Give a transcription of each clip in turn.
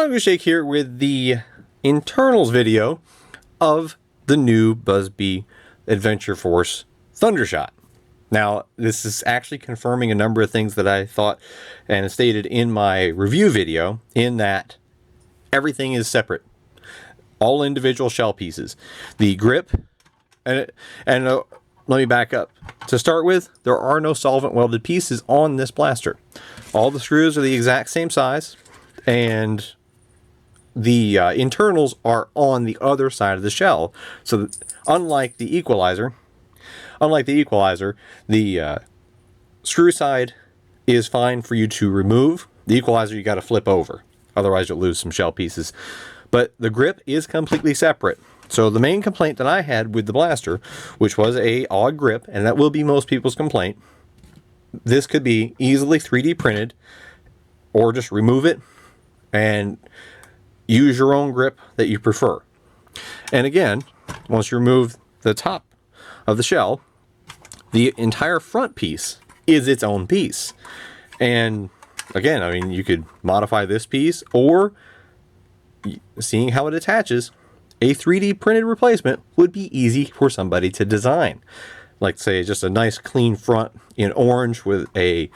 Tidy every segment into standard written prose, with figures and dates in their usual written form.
Thundershot here with the internals video of the new Busby Adventure Force Thundershot. Now, this is actually confirming a number of things that I thought and stated in my review video, in that everything is separate. All individual shell pieces. The grip, and let me back up. To start with, there are no solvent welded pieces on this blaster. All the screws are the exact same size, and the internals are on the other side of the shell. So that, unlike the equalizer, the screw side is fine for you to remove. The equalizer you got to flip over, otherwise you'll lose some shell pieces. But the grip is completely separate. So the main complaint that I had with the blaster, which was a odd grip, and that will be most people's complaint, this could be easily 3D printed, or just remove it and use your own grip that you prefer. And again, once you remove the top of the shell, the entire front piece is its own piece. And again, I mean, you could modify this piece, or seeing how it attaches, a 3D printed replacement would be easy for somebody to design. Like, say, just a nice clean front in orange with a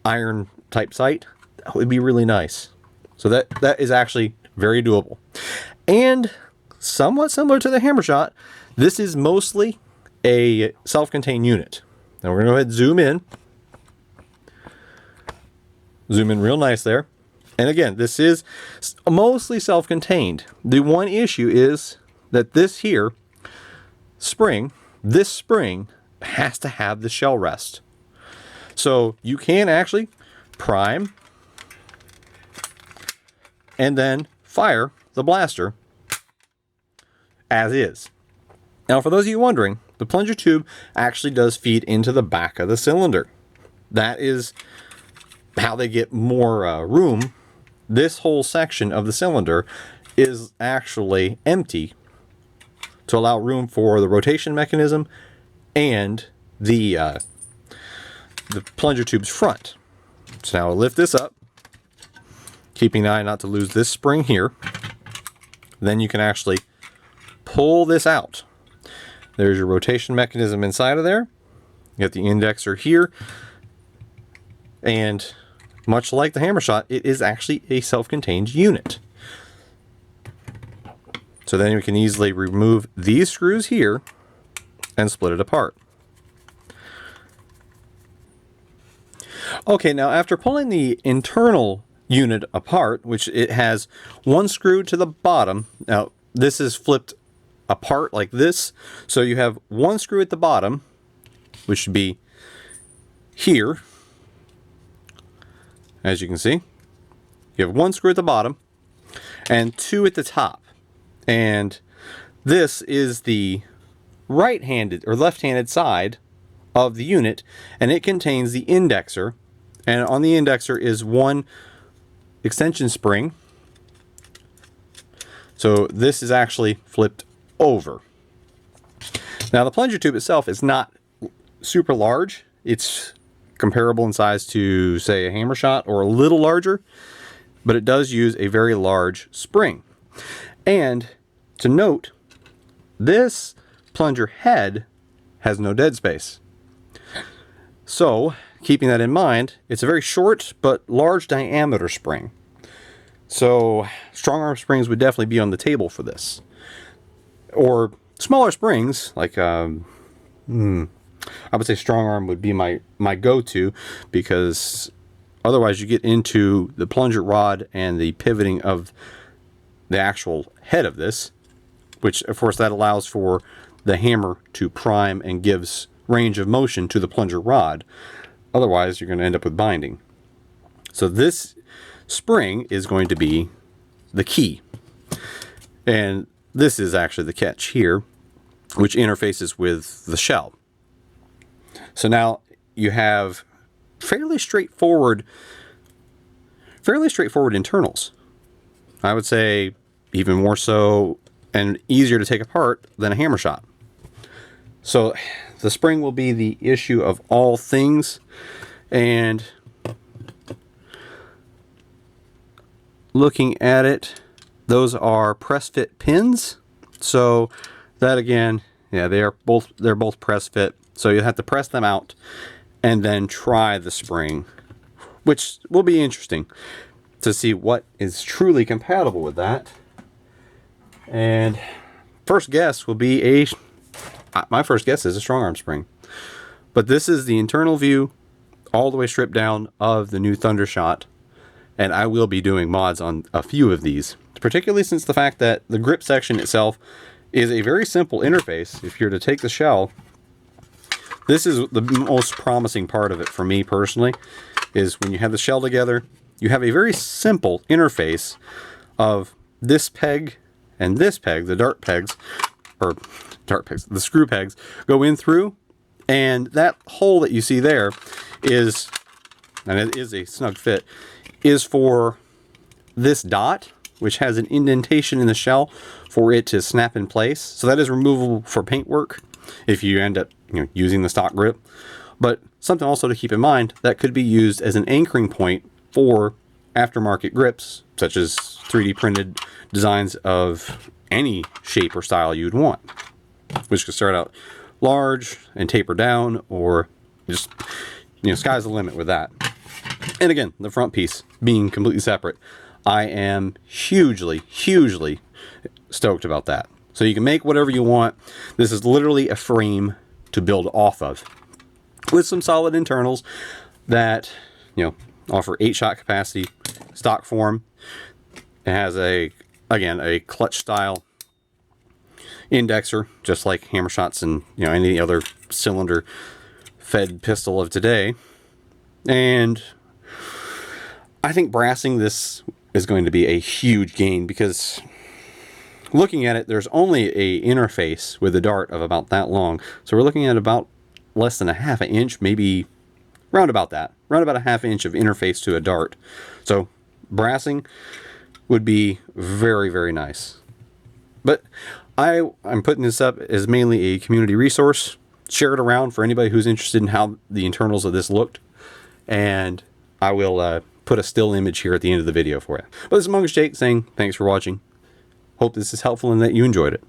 iron type sight. That would be really nice. So that is actually very doable. And somewhat similar to the Hammershot, this is mostly a self-contained unit. Now we're going to go ahead and zoom in. Zoom in real nice there. And again, this is mostly self-contained. The one issue is that this spring has to have the shell rest. So you can actually prime and then fire the blaster as is. Now, for those of you wondering, the plunger tube actually does feed into the back of the cylinder. That is how they get more room. This whole section of the cylinder is actually empty to allow room for the rotation mechanism and the plunger tube's front. So now I'll lift this up, keeping an eye not to lose this spring here. Then you can actually pull this out. There's your rotation mechanism inside of there. You got the indexer here, and much like the Hammershot, it is actually a self-contained unit. So then we can easily remove these screws here and split it apart. Okay, now after pulling the internal unit apart, which it has one screw to the bottom. Now this is flipped apart like this, so you have one screw at the bottom, which should be here. As you can see, you have one screw at the bottom and two at the top. And this is the right-handed or left-handed side of the unit, and it contains the indexer. And on the indexer is one extension spring. So this is actually flipped over. Now the plunger tube itself is not super large. It's comparable in size to, say, a Hammershot, or a little larger, but it does use a very large spring. And to note, this plunger head has no dead space. So, keeping that in mind, it's a very short but large diameter spring. So, strong arm springs would definitely be on the table for this. Or smaller springs, like I would say strong arm would be my go-to, because otherwise you get into the plunger rod and the pivoting of the actual head of this, which of course that allows for the hammer to prime and gives range of motion to the plunger rod. Otherwise you're going to end up with binding. So this spring is going to be the key. And this is actually the catch here, which interfaces with the shell. So now you have fairly straightforward internals. I would say even more so and easier to take apart than a Hammershot. So the spring will be the issue of all things, and looking at it, those are press fit pins. So that again, yeah, they're both press fit. So you have to press them out and then try the spring, which will be interesting to see what is truly compatible with that. And first guess will be my first guess is a strong arm spring. But this is the internal view all the way stripped down of the new Thundershot. And I will be doing mods on a few of these, particularly since the fact that the grip section itself is a very simple interface. If you're to take the shell, this is the most promising part of it for me personally, is when you have the shell together, you have a very simple interface of this peg and this peg, the dart pegs, the screw pegs, go in through, and that hole that you see there is, and it is a snug fit, is for this dot, which has an indentation in the shell for it to snap in place. So that is removable for paintwork if you end up using the stock grip. But something also to keep in mind, that could be used as an anchoring point for aftermarket grips, such as 3D printed designs of any shape or style you'd want, which could start out large and taper down, or just, sky's the limit with that. And again, the front piece being completely separate, I am hugely stoked about that. So you can make whatever you want. This is literally a frame to build off of, with some solid internals that offer 8-shot capacity, stock form. It has a clutch style indexer, just like Hammershots and any other cylinder fed pistol of today. And I think brassing this is going to be a huge gain, because looking at it, there's only a interface with a dart of about that long. So we're looking at about less than a half an inch, maybe round about a half inch of interface to a dart. So brassing would be very, very nice. But I'm putting this up as mainly a community resource. Share it around for anybody who's interested in how the internals of this looked. And I will put a still image here at the end of the video for you. But this is Monkish Jake saying thanks for watching. Hope this is helpful and that you enjoyed it.